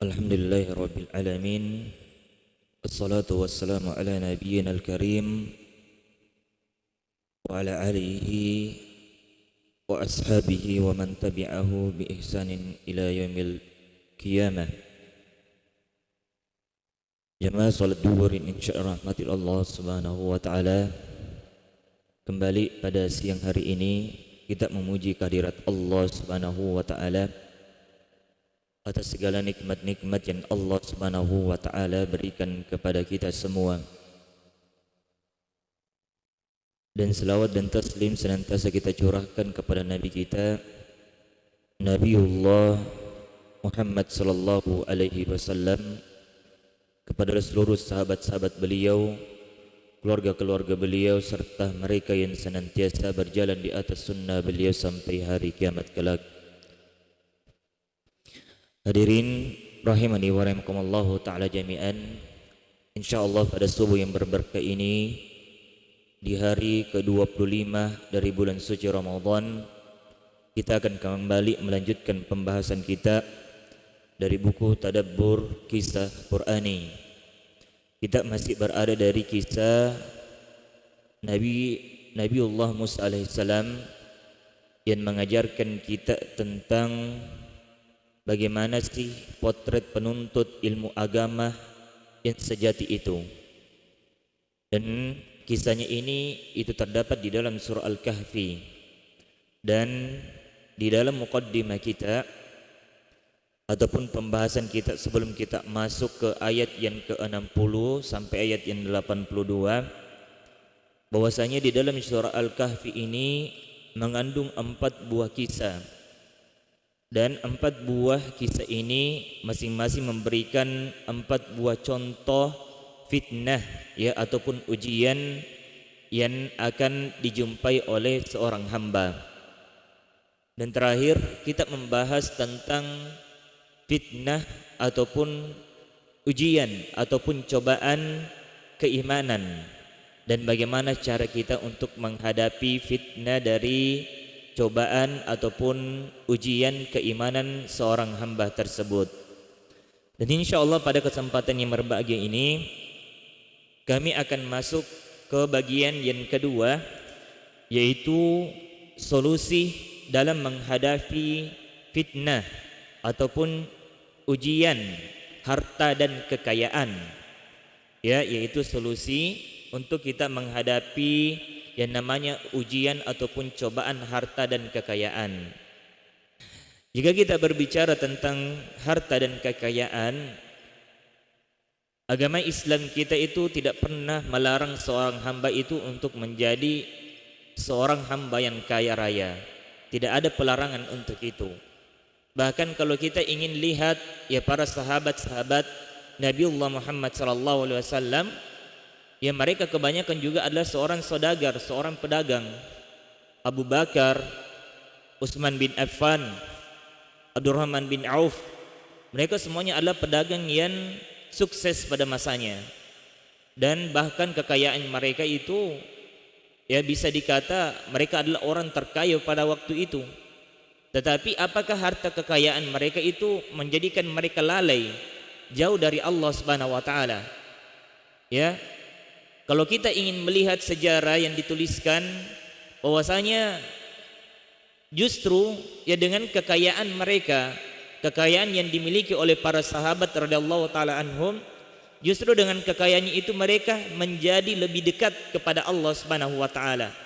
Alhamdulillahi Rabbil Alamin. Assalatu wassalamu ala nabiyyina al-karim wa ala alihi wa ashabihi wa man tabi'ahu bi ihsanin ila yaumil qiyamah. Jamaah salat duhurin insyaallah rahmatil Allah subhanahu wa ta'ala. Kembali pada siang hari ini kita memuji kehadirat Allah subhanahu wa ta'ala atas segala nikmat-nikmat yang Allah subhanahu wa ta'ala berikan kepada kita semua. Dan selawat dan taslim senantiasa kita curahkan kepada Nabi kita Nabiullah Muhammad sallallahu alaihi wasallam, kepada seluruh sahabat-sahabat beliau, keluarga-keluarga beliau, serta mereka yang senantiasa berjalan di atas sunnah beliau sampai hari kiamat kelak. Hadirin rahimani wa rahimakumullahu ta'ala jami'an. InsyaAllah pada subuh yang berberkah ini, di hari ke-25 dari bulan suci Ramadan, kita akan kembali melanjutkan pembahasan kita dari buku Tadabbur Kisah Qur'ani. Kita masih berada dari kisah Nabiullah Musa alaihissalam yang mengajarkan kita tentang bagaimana sih potret penuntut ilmu agama yang sejati itu. Dan kisahnya ini itu terdapat di dalam surah Al-Kahfi. Dan di dalam muqaddimah kita ataupun pembahasan kita sebelum kita masuk ke ayat yang ke-60 sampai ayat yang 82, bahwasanya di dalam surah Al-Kahfi ini mengandung 4 buah kisah. Dan 4 buah kisah ini masing-masing memberikan 4 buah contoh fitnah, ya, ataupun ujian yang akan dijumpai oleh seorang hamba. Dan terakhir kita membahas tentang fitnah ataupun ujian ataupun cobaan keimanan, dan bagaimana cara kita untuk menghadapi fitnah dari cobaan ataupun ujian keimanan seorang hamba tersebut. Dan insyaallah pada kesempatan yang berbahagia ini kami akan masuk ke bagian yang kedua, yaitu solusi dalam menghadapi fitnah ataupun ujian harta dan kekayaan, ya, yaitu solusi untuk kita menghadapi yang namanya ujian ataupun cobaan harta dan kekayaan. Jika kita berbicara tentang harta dan kekayaan, agama Islam kita itu tidak pernah melarang seorang hamba itu untuk menjadi seorang hamba yang kaya raya. Tidak ada pelarangan untuk itu. Bahkan kalau kita ingin lihat, ya, para sahabat-sahabat Nabiullah Muhammad sallallahu alaihi wasallam, ya, mereka kebanyakan juga adalah seorang saudagar, seorang pedagang. Abu Bakar, Utsman bin Affan, Abdurrahman bin Auf, mereka semuanya adalah pedagang yang sukses pada masanya. Dan bahkan kekayaan mereka itu, ya, bisa dikata mereka adalah orang terkaya pada waktu itu. Tetapi apakah harta kekayaan mereka itu menjadikan mereka lalai jauh dari Allah Subhanahu wa taala? Ya, kalau kita ingin melihat sejarah yang dituliskan, bahwasanya justru, ya, dengan kekayaan mereka, kekayaan yang dimiliki oleh para sahabat radhiyallahu taala anhum, justru dengan kekayaannya itu mereka menjadi lebih dekat kepada Allah Subhanahu wa taala.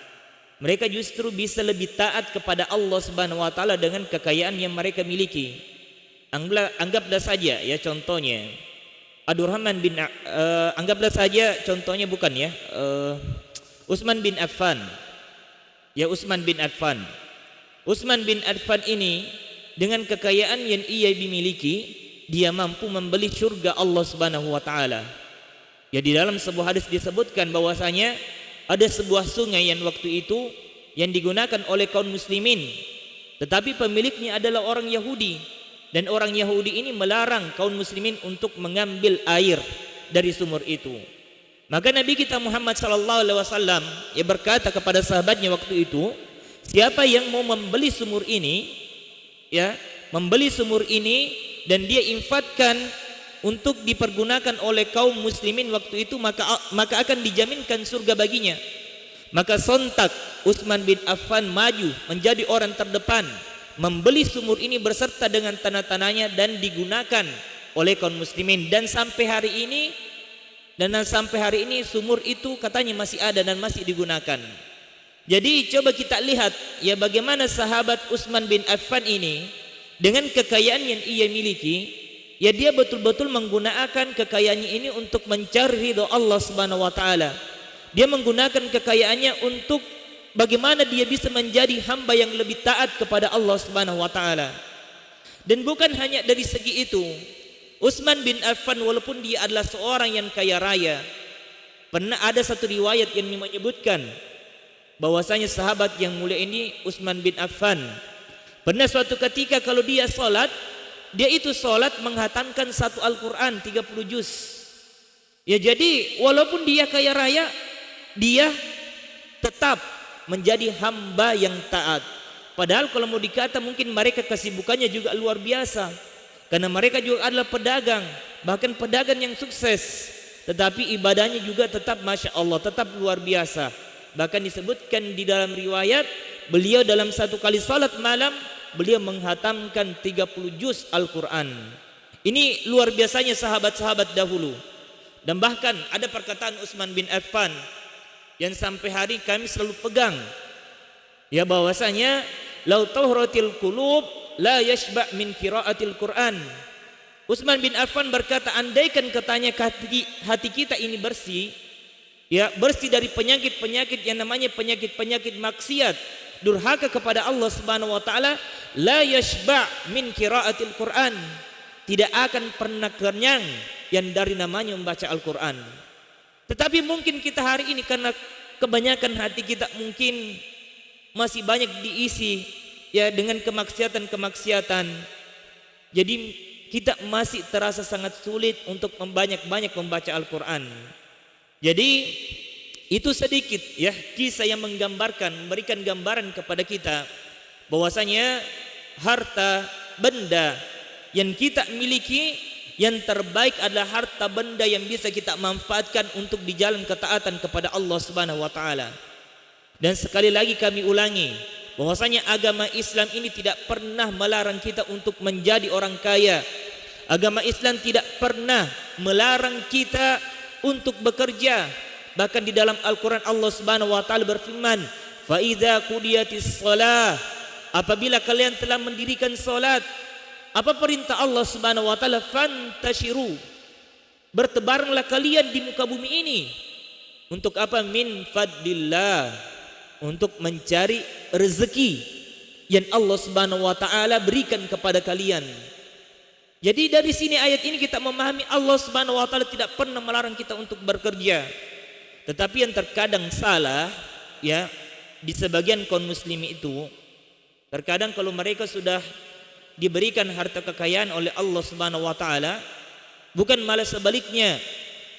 Mereka justru bisa lebih taat kepada Allah Subhanahu wa taala dengan kekayaan yang mereka miliki. Anggaplah saja, ya, contohnya Abdurrahman bin anggaplah saja contohnya bukan, ya, Utsman bin Affan. Ya, Utsman bin Affan. Utsman bin Affan ini dengan kekayaan yang ia dimiliki, dia mampu membeli surga Allah Subhanahu wa taala. Ya, di dalam sebuah hadis disebutkan bahwasanya ada sebuah sungai yang waktu itu yang digunakan oleh kaum muslimin, tetapi pemiliknya adalah orang Yahudi. Dan orang Yahudi ini melarang kaum muslimin untuk mengambil air dari sumur itu. Maka Nabi kita Muhammad sallallahu alaihi wasallam, ya, berkata kepada sahabatnya waktu itu, siapa yang mau membeli sumur ini, ya, membeli sumur ini dan dia infakkan untuk dipergunakan oleh kaum muslimin waktu itu, maka akan dijaminkan surga baginya. Maka sontak Utsman bin Affan maju menjadi orang terdepan, membeli sumur ini berserta dengan tanah-tanahnya dan digunakan oleh kaum muslimin. Dan sampai hari ini sumur itu katanya masih ada dan masih digunakan. Jadi coba kita lihat ya bagaimana sahabat Utsman bin Affan ini dengan kekayaan yang ia miliki, ya dia betul-betul menggunakan kekayaannya ini untuk mencari ridha Allah Subhanahu wa taala. Dia menggunakan kekayaannya untuk bagaimana dia bisa menjadi hamba yang lebih taat kepada Allah Subhanahu wa taala. Dan bukan hanya dari segi itu, Utsman bin Affan walaupun dia adalah seorang yang kaya raya, pernah ada satu riwayat yang menyebutkan bahwasanya sahabat yang mulia ini Utsman bin Affan pernah suatu ketika kalau dia sholat, dia itu sholat menghatamkan satu Al-Quran 30 juz. Ya jadi walaupun dia kaya raya, dia tetap menjadi hamba yang taat. Padahal kalau mau dikata mungkin mereka kesibukannya juga luar biasa, karena mereka juga adalah pedagang, bahkan pedagang yang sukses, tetapi ibadahnya juga tetap Masya Allah, tetap luar biasa. Bahkan disebutkan di dalam riwayat, beliau dalam satu kali salat malam beliau menghatamkan 30 juz Al-Quran. Ini luar biasanya sahabat-sahabat dahulu. Dan bahkan ada perkataan Utsman bin Affan yang sampai hari kami selalu pegang, ya bahwasanya lau tahratil qulub la yashba min qiraatil Quran. Utsman bin Affan berkata, andaikan katanya hati kita ini bersih, ya bersih dari penyakit-penyakit yang namanya penyakit-penyakit maksiat, durhaka kepada Allah Subhanahu wa taala, la yashba min qiraatil Quran, tidak akan pernah kenyang yang dari namanya membaca Al-Quran. Tetapi mungkin kita hari ini karena kebanyakan hati kita mungkin masih banyak diisi ya dengan kemaksiatan-kemaksiatan, jadi kita masih terasa sangat sulit untuk banyak-banyak membaca Al-Quran. Jadi itu sedikit ya kisah yang menggambarkan, memberikan gambaran kepada kita bahwasanya harta benda yang kita miliki, yang terbaik adalah harta benda yang bisa kita manfaatkan untuk di jalan ketaatan kepada Allah Subhanahu wa taala. Dan sekali lagi kami ulangi bahwasanya agama Islam ini tidak pernah melarang kita untuk menjadi orang kaya. Agama Islam tidak pernah melarang kita untuk bekerja. Bahkan di dalam Al-Quran Allah Subhanahu wa taala berfirman, "Fa idza qudiyatis shalah", apabila kalian telah mendirikan salat, apa perintah Allah Subhanahu wa taala? "Fantashiru", bertebaranlah kalian di muka bumi ini. Untuk apa? Min fadlillah, untuk mencari rezeki yang Allah Subhanahu wa taala berikan kepada kalian. Jadi dari sini ayat ini kita memahami Allah Subhanahu wa taala tidak pernah melarang kita untuk bekerja. Tetapi yang terkadang salah ya di sebagian kaum muslimin itu, terkadang kalau mereka sudah diberikan harta kekayaan oleh Allah Subhanahu wa taala, bukan malah sebaliknya,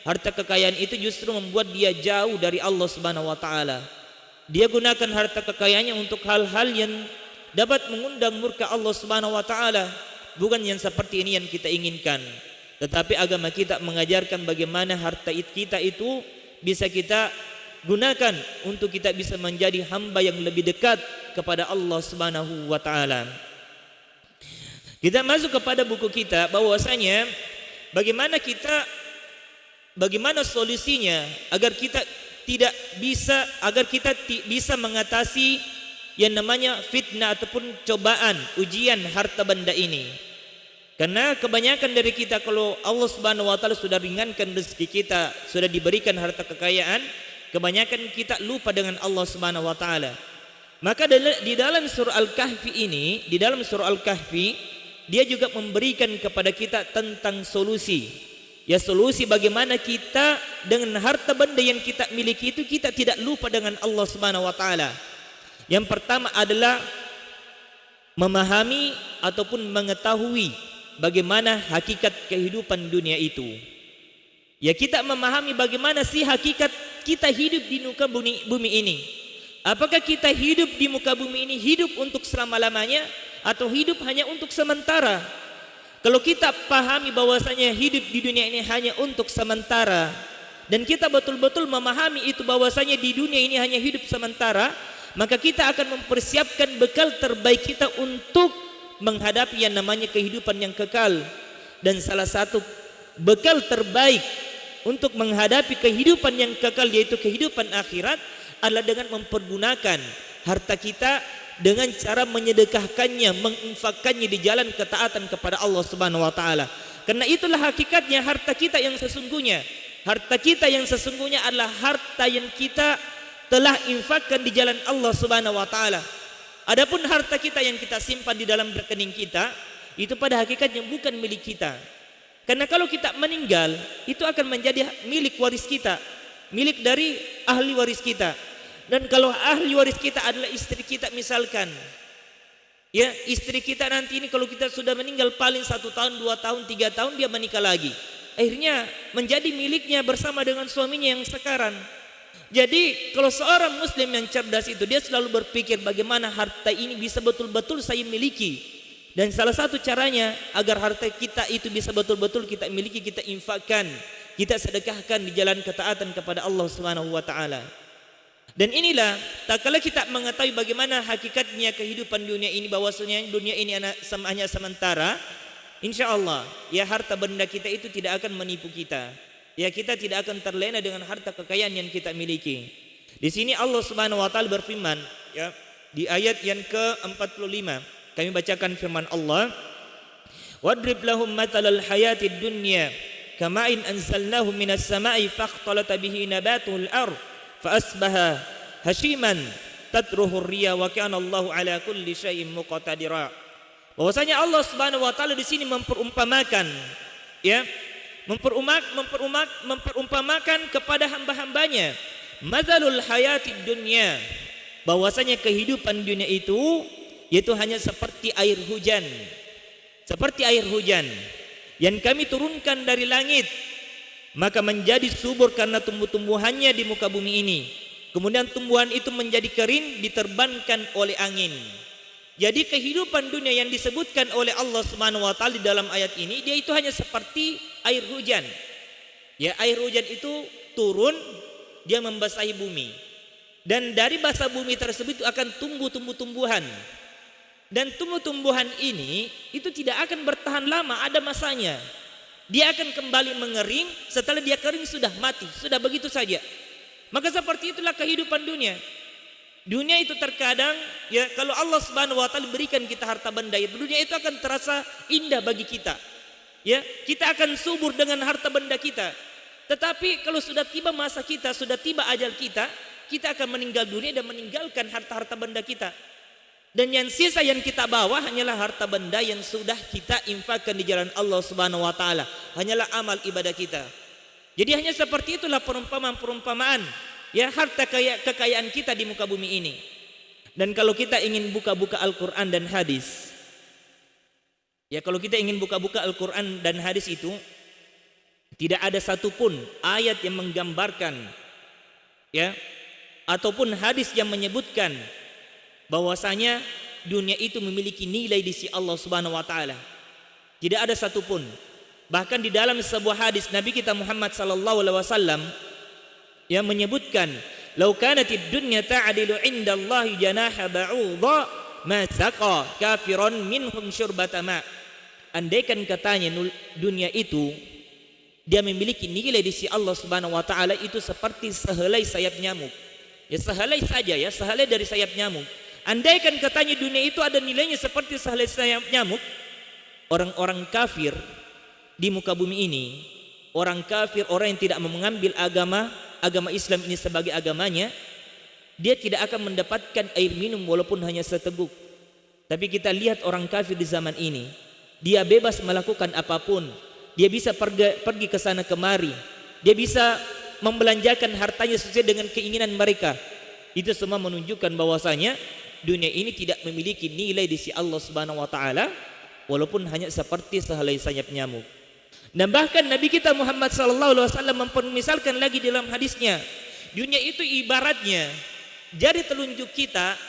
harta kekayaan itu justru membuat dia jauh dari Allah Subhanahu wa taala. Dia gunakan harta kekayaannya untuk hal-hal yang dapat mengundang murka Allah Subhanahu wa taala, bukan yang seperti ini yang kita inginkan. Tetapi agama kita mengajarkan bagaimana harta kita itu bisa kita gunakan untuk kita bisa menjadi hamba yang lebih dekat kepada Allah Subhanahu wa taala. Kita masuk kepada buku kita bahwasanya bagaimana solusinya agar kita bisa mengatasi yang namanya fitnah ataupun cobaan, ujian harta benda ini. Karena kebanyakan dari kita kalau Allah Subhanahu wa taala sudah ringankan rezeki kita, sudah diberikan harta kekayaan, kebanyakan kita lupa dengan Allah Subhanahu wa taala. Maka di dalam surah Al-Kahfi ini, di dalam surah Al-Kahfi dia juga memberikan kepada kita tentang solusi. Ya solusi bagaimana kita dengan harta benda yang kita miliki itu kita tidak lupa dengan Allah Subhanahu wa taala. Yang pertama adalah memahami ataupun mengetahui bagaimana hakikat kehidupan dunia itu. Ya kita memahami bagaimana sih hakikat kita hidup di muka bumi ini. Apakah kita hidup di muka bumi ini hidup untuk selama-lamanya atau hidup hanya untuk sementara? Kalau kita pahami bahwasanya hidup di dunia ini hanya untuk sementara, dan kita betul-betul memahami itu bahwasanya di dunia ini hanya hidup sementara, maka kita akan mempersiapkan bekal terbaik kita untuk menghadapi yang namanya kehidupan yang kekal. Dan salah satu bekal terbaik untuk menghadapi kehidupan yang kekal, yaitu kehidupan akhirat, adalah dengan mempergunakan harta kita dengan cara menyedekahkannya, menginfakkannya di jalan ketaatan kepada Allah Subhanahu wa taala. Karena itulah hakikatnya harta kita yang sesungguhnya. Harta kita yang sesungguhnya adalah harta yang kita telah infakkan di jalan Allah Subhanahu wa taala. Adapun harta kita yang kita simpan di dalam rekening kita, itu pada hakikatnya bukan milik kita. Karena kalau kita meninggal, itu akan menjadi milik waris kita, milik dari ahli waris kita. Dan kalau ahli waris kita adalah istri kita misalkan, ya, istri kita nanti ini kalau kita sudah meninggal paling 1 tahun, 2 tahun, 3 tahun dia menikah lagi, akhirnya menjadi miliknya bersama dengan suaminya yang sekarang. Jadi kalau seorang muslim yang cerdas itu, dia selalu berpikir bagaimana harta ini bisa betul-betul saya miliki. Dan salah satu caranya agar harta kita itu bisa betul-betul kita miliki, kita infakkan, kita sedekahkan di jalan ketaatan kepada Allah Subhanahu wa taala. Dan inilah tak kala kita mengetahui bagaimana hakikatnya kehidupan dunia ini, bahwasanya dunia ini hanya sementara, insya Allah ya harta benda kita itu tidak akan menipu kita. Ya, kita tidak akan terlena dengan harta kekayaan yang kita miliki. Di sini Allah Subhanahu wa taala berfirman, ya, di ayat yang ke-45. Kami bacakan firman Allah, "Wadrib lahum mathalal hayatid dunya kama'in anzalnahu minas sama'i fakhtalata bihi nabatul ardh fa asbaha hashiman tadruhu ar-riyah wa kana Allahu ala kulli syai'in muqtadira." Bahwasanya Allah Subhanahu wa taala di sini memperumpamakan, ya, memperumpamakan kepada hamba-hambanya mathalul hayatid dunya, bahwasanya kehidupan dunia itu yaitu hanya seperti air hujan, seperti air hujan yang kami turunkan dari langit, maka menjadi subur karena tumbuh-tumbuhannya di muka bumi ini. Kemudian tumbuhan itu menjadi kering diterbankan oleh angin. Jadi kehidupan dunia yang disebutkan oleh Allah Subhanahu wa taala di dalam ayat ini, dia itu hanya seperti air hujan. Ya, air hujan itu turun, dia membasahi bumi. Dan dari basah bumi tersebut itu akan tumbuh tumbuh-tumbuhan. Dan tumbuh-tumbuhan ini itu tidak akan bertahan lama, ada masanya. Dia akan kembali mengering, setelah dia kering sudah mati, sudah begitu saja. Maka seperti itulah kehidupan dunia. Dunia itu terkadang, ya, kalau Allah Subhanahu wa taala berikan kita harta benda, dunia itu akan terasa indah bagi kita. Ya, kita akan subur dengan harta benda kita. Tetapi kalau sudah tiba masa kita, sudah tiba ajal kita, kita akan meninggal dunia dan meninggalkan harta-harta benda kita. Dan yang sisa yang kita bawa hanyalah harta benda yang sudah kita infakkan di jalan Allah Subhanahu wa taala, hanyalah amal ibadah kita. Jadi hanya seperti itulah perumpamaan, ya, harta kekayaan kita di muka bumi ini. Dan kalau kita ingin buka-buka Al-Qur'an dan hadis, ya, kalau kita ingin buka-buka Al-Qur'an dan hadis itu tidak ada satupun ayat yang menggambarkan, ya, ataupun hadis yang menyebutkan bahwasanya dunia itu memiliki nilai di sisi Allah Subhanahu wa taala. Tidak ada satupun. Bahkan di dalam sebuah hadis Nabi kita Muhammad sallallahu alaihi wasallam yang menyebutkan, "Lau kanatid dunya ta'dilu 'indallahi janaha ba'udha ma saqa kafiran minhum syurbata ma." Andaikan katanya dunia itu dia memiliki nilai di sisi Allah Subhanahu wa taala itu seperti sehelai sayap nyamuk. Ya, sehelai saja, ya, sehelai dari sayap nyamuk. Andaikan katanya dunia itu ada nilainya seperti sehelai sayap nyamuk, orang-orang kafir di muka bumi ini, orang kafir, orang yang tidak mengambil agama Islam ini sebagai agamanya, dia tidak akan mendapatkan air minum walaupun hanya seteguk. Tapi kita lihat orang kafir di zaman ini, dia bebas melakukan apapun. Dia bisa pergi ke sana kemari. Dia bisa membelanjakan hartanya sesuai dengan keinginan mereka. Itu semua menunjukkan bahwasanya dunia ini tidak memiliki nilai di sisi Allah Subhanahu wa taala walaupun hanya seperti sehelai sayap nyamuk. Dan bahkan Nabi kita Muhammad sallallahu alaihi wasallam mempermisalkan lagi dalam hadisnya, dunia itu ibaratnya jari telunjuk kita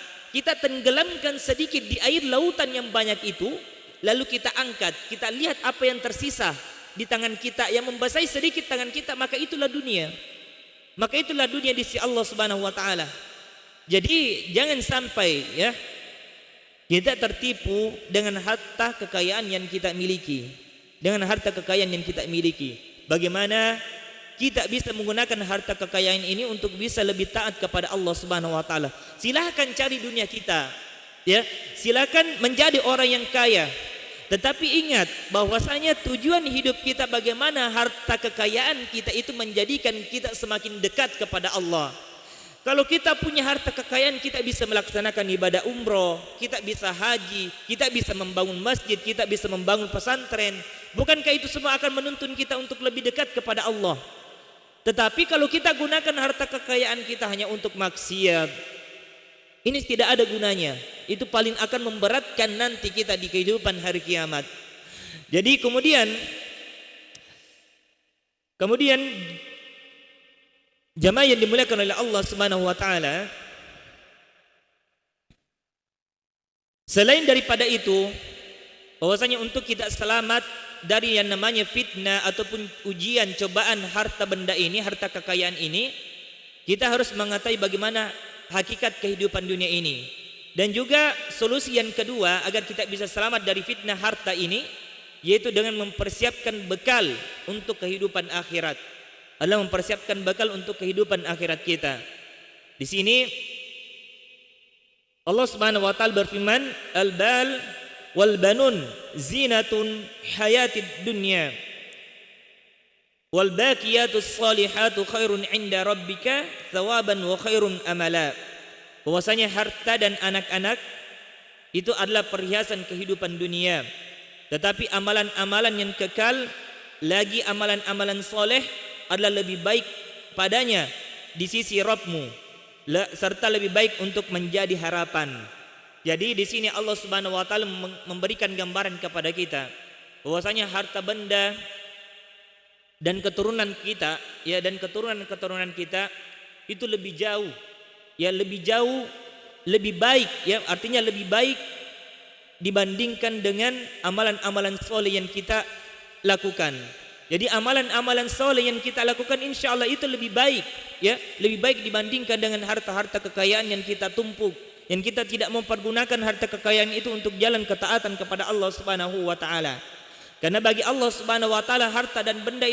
tenggelamkan sedikit di air lautan yang banyak itu, lalu kita angkat, kita lihat apa yang tersisa di tangan kita yang membasahi sedikit tangan kita, maka itulah dunia. Maka itulah dunia di sisi Allah Subhanahu wa taala. Jadi jangan sampai ya kita tertipu dengan harta kekayaan yang kita miliki. Dengan harta kekayaan yang kita miliki. Bagaimana kita bisa menggunakan harta kekayaan ini untuk bisa lebih taat kepada Allah Subhanahu wa taala. Silakan cari dunia kita. Ya, silakan menjadi orang yang kaya. Tetapi ingat bahwasanya tujuan hidup kita bagaimana harta kekayaan kita itu menjadikan kita semakin dekat kepada Allah. Kalau kita punya harta kekayaan, kita bisa melaksanakan ibadah umroh, kita bisa haji, kita bisa membangun masjid, kita bisa membangun pesantren. Bukankah itu semua akan menuntun kita untuk lebih dekat kepada Allah? Tetapi kalau kita gunakan harta kekayaan kita hanya untuk maksiat, ini tidak ada gunanya. Itu paling akan memberatkan nanti kita di kehidupan hari kiamat. Jadi kemudian jamaah yang dimuliakan oleh Allah Subhanahu wa taala, selain daripada itu, bahwasanya untuk kita selamat dari yang namanya fitnah ataupun ujian, cobaan harta benda ini, harta kekayaan ini, kita harus mengetahui bagaimana hakikat kehidupan dunia ini. Dan juga solusi yang kedua agar kita bisa selamat dari fitnah harta ini, yaitu dengan mempersiapkan bekal untuk kehidupan akhirat. Adalah mempersiapkan bekal untuk kehidupan akhirat kita. Di sini Allah Subhanahu wa taala berfirman, "Al-bal wal banun zinatun hayatid dunya wal baqiyatus salihatu khairun 'inda rabbika thawaban wa khairun amala." Bahwasanya harta dan anak-anak itu adalah perhiasan kehidupan dunia, tetapi amalan-amalan yang kekal, lagi amalan-amalan soleh adalah lebih baik padanya di sisi Rabbmu, serta lebih baik untuk menjadi harapan. Jadi di sini Allah Subhanahu wa taala memberikan gambaran kepada kita bahwasanya harta benda dan keturunan kita, ya, dan keturunan kita itu lebih jauh, ya, lebih baik, ya, artinya lebih baik dibandingkan dengan amalan-amalan soleh yang kita lakukan. Jadi amalan-amalan soleh yang kita lakukan insya Allah itu lebih baik, ya, lebih baik dibandingkan dengan harta-harta kekayaan yang kita tumpuk, yang kita tidak mempergunakan harta kekayaan itu untuk jalan ketaatan kepada Allah Subhanahu wa taala. Karena bagi Allah Subhanahu wa taala harta benda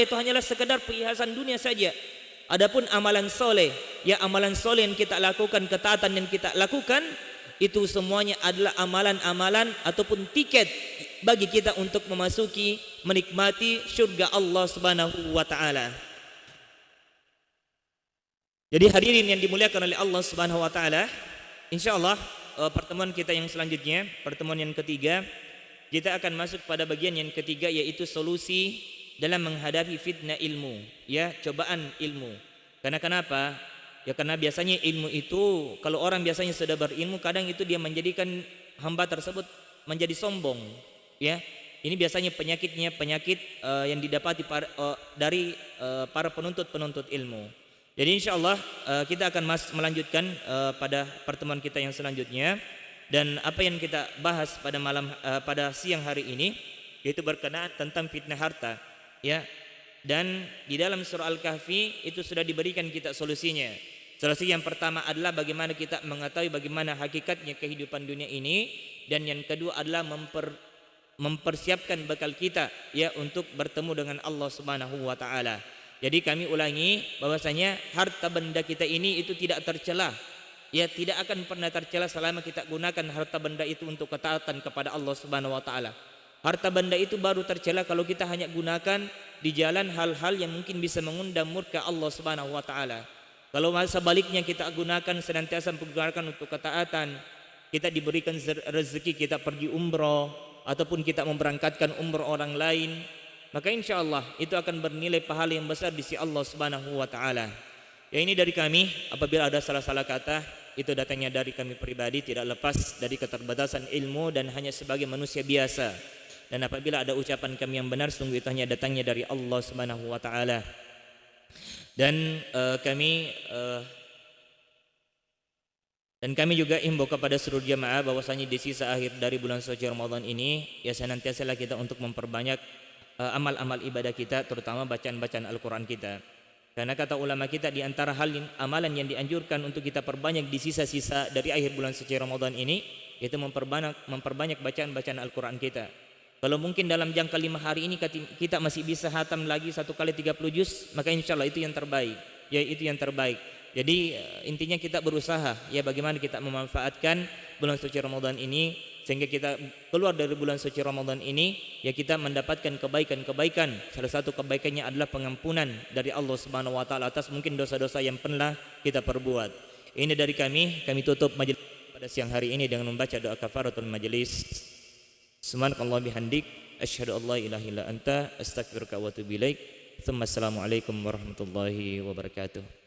itu hanyalah sekedar perhiasan dunia saja. Adapun amalan soleh, ya, amalan soleh yang kita lakukan, ketaatan yang kita lakukan, itu semuanya adalah amalan-amalan ataupun tiket bagi kita untuk menikmati surga Allah Subhanahu wa taala. Jadi hadirin yang dimuliakan oleh Allah Subhanahu wa taala, insyaallah pertemuan kita yang selanjutnya, pertemuan yang ketiga, kita akan masuk pada bagian yang ketiga, yaitu solusi dalam menghadapi fitnah ilmu, ya, cobaan ilmu. Karena kenapa? Ya karena biasanya ilmu itu, kalau orang biasanya sudah berilmu, kadang itu dia menjadikan hamba tersebut menjadi sombong, ya. Ini biasanya penyakit yang didapati dari para penuntut ilmu. Jadi insyaallah kita akan melanjutkan pada pertemuan kita yang selanjutnya, dan apa yang kita bahas pada siang hari ini yaitu berkenaan tentang fitnah harta, ya. Dan di dalam surah Al-Kahfi itu sudah diberikan kita solusinya. Solusi yang pertama adalah bagaimana kita mengetahui bagaimana hakikatnya kehidupan dunia ini, dan yang kedua adalah mempersiapkan bekal kita, ya, untuk bertemu dengan Allah Subhanahu wa taala. Jadi kami ulangi bahwasanya harta benda kita ini itu tidak tercela, ya, tidak akan pernah tercela selama kita gunakan harta benda itu untuk ketaatan kepada Allah Subhanahu wa taala. Harta benda itu baru tercela kalau kita hanya gunakan di jalan hal-hal yang mungkin bisa mengundang murka Allah Subhanahu wa taala. Kalau sebaliknya kita gunakan senantiasa menggunakan untuk ketaatan, kita diberikan rezeki kita pergi umroh ataupun kita memberangkatkan umroh orang lain, maka insyaallah itu akan bernilai pahala yang besar di sisi Allah Subhanahu wa taala. Ya, ini dari kami, apabila ada salah-salah kata itu datangnya dari kami pribadi, tidak lepas dari keterbatasan ilmu dan hanya sebagai manusia biasa. Dan apabila ada ucapan kami yang benar, sungguh itu hanya datangnya dari Allah Subhanahu wa taala. Dan kami Dan kami juga himbau kepada seluruh jamaah bahwasanya di sisa akhir dari bulan suci Ramadan ini ya senantiasalah kita untuk memperbanyak amal-amal ibadah kita, terutama bacaan-bacaan Al-Quran kita. Karena kata ulama kita, di antara amalan yang dianjurkan untuk kita perbanyak di sisa-sisa dari akhir bulan suci Ramadan ini, yaitu memperbanyak bacaan-bacaan Al-Quran kita. Kalau mungkin dalam jangka 5 hari ini kita masih bisa hatam lagi 1 kali 30 juz, maka insya Allah itu yang terbaik. Ya itu yang terbaik. Jadi intinya kita berusaha ya bagaimana kita memanfaatkan bulan suci Ramadan ini sehingga kita keluar dari bulan suci Ramadan ini ya kita mendapatkan kebaikan-kebaikan. Salah satu kebaikannya adalah pengampunan dari Allah Subhanahu wa taala atas mungkin dosa-dosa yang pernah kita perbuat. Ini dari kami tutup majelis pada siang hari ini dengan membaca doa kafaratul majelis. Subhanakallah bihamdik asyhadu an la ilaha illa anta astaghfiruka wa atubu ilaik. Assalamualaikum warahmatullahi wabarakatuh.